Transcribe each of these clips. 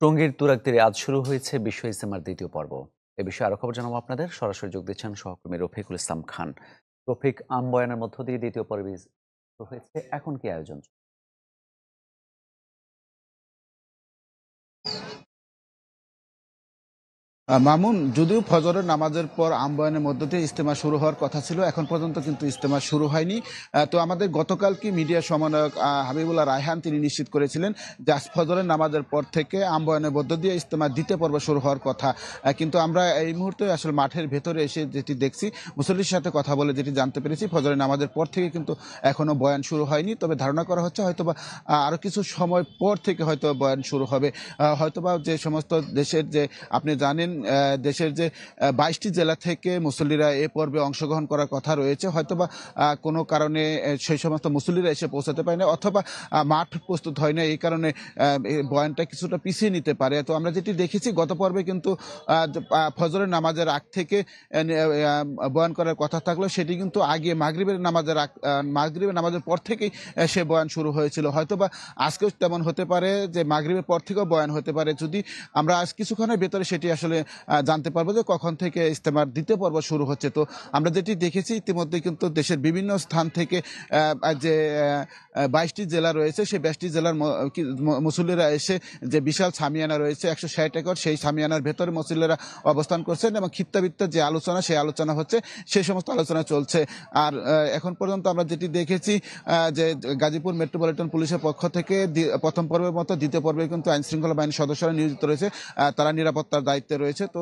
টঙ্গীর তুরাগতীরে আজ শুরু হয়েছে বিশ্ব ইজতেমার দ্বিতীয় পর্ব। এ বিষয়ে আরো খবর জানাবো আপনাদের। সরাসরি যোগ দিচ্ছেন সহকর্মী রফিকুল ইসলাম খান। রফিক, আম বয়ানের মধ্য দিয়ে দ্বিতীয় পর্বে শুরু হয়েছে, এখন কি আয়োজন? মামুন, যদিও ফজরের নামাজের পর আম-বয়ানের মধ্য দিয়ে ইজতেমা শুরু হওয়ার কথা ছিল, এখন পর্যন্ত কিন্তু ইজতেমা শুরু হয়নি। তো আমাদের গতকাল কি মিডিয়া সমন্বয়ক হাবিবুল্লাহ রায়হান তিনি নিশ্চিত করেছিলেন যে আজ ফজরের নামাজের পর থেকে আম-বয়ানের মধ্য দিয়ে ইজতেমা দ্বিতীয় পর্ব শুরু হওয়ার কথা। কিন্তু আমরা এই মুহূর্তে আসলে মাঠের ভেতরে এসে যেটি দেখছি, মুসল্লির সাথে কথা বলে যেটি জানতে পেরেছি, ফজরের নামাজের পর থেকে কিন্তু এখনো বয়ান শুরু হয়নি। তবে ধারণা করা হচ্ছে হয়তোবা আরো কিছু সময় পর থেকে হয়তো বয়ান শুরু হবে। হয়তোবা যে সমস্ত দেশের যে আপনি জানেন দেশের যে ২২টি জেলা থেকে মুসল্লিরা এ পর্বে অংশগ্রহণ করার কথা রয়েছে, হয়তোবা কোনো কারণে সেই সমস্ত মুসল্লিরা এসে পৌঁছাতে পারে না, অথবা মাঠ প্রস্তুত হয় না, এই কারণে বয়ানটা কিছুটা পিছিয়ে নিতে পারে। তো আমরা যেটি দেখেছি গত পর্বে কিন্তু ফজরের নামাজের আগ থেকে বয়ান করার কথা থাকলেও সেটি কিন্তু আগে মাগরিবের নামাজের পর থেকেই সে বয়ান শুরু হয়েছিল। হয়তোবা আজকেও তেমন হতে পারে যে মাগরিবের পর থেকেও বয়ান হতে পারে। যদি আমরা আজ কিছুক্ষণের ভেতরে সেটি আসলে জানতে পারবো যে কখন থেকে ইজতেমার দ্বিতীয় পর্ব শুরু হচ্ছে। তো আমরা যেটি দেখেছি ইতিমধ্যে কিন্তু দেশের বিভিন্ন স্থান থেকে যে ২২টি জেলা রয়েছে, সেই ২২টি জেলার মুসল্লিরা এসে যে বিশাল সামিয়ানা রয়েছে ১৬০ একর, সেই সামিয়ানার ভেতরে মুসল্লিরা অবস্থান করছেন এবং খিত্তাবিত্তার যে আলোচনা, সেই আলোচনা হচ্ছে, সেই সমস্ত আলোচনা চলছে। আর এখন পর্যন্ত আমরা যেটি দেখেছি যে গাজীপুর মেট্রোপলিটন পুলিশের পক্ষ থেকে প্রথম পর্বের মতো দ্বিতীয় পর্বে কিন্তু আইন শৃঙ্খলা বাহিনীর সদস্যরা নিয়োজিত রয়েছে, তারা নিরাপত্তার দায়িত্বে রয়েছে। তো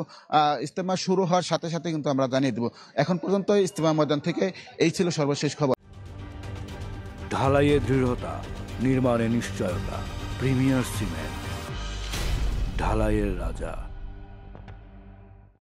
ইজতেমা শুরু হওয়ার সাথে সাথে কিন্তু আমরা জানিয়ে দেব। এখন পর্যন্ত ইজতেমা ময়দান থেকে এই ছিল সর্বশেষ খবর। ঢালাইয়ে দৃঢ়তা, নির্মাণে নিশ্চয়তা, প্রিমিয়ার সিমেন্ট, ঢালাইয়ের রাজা।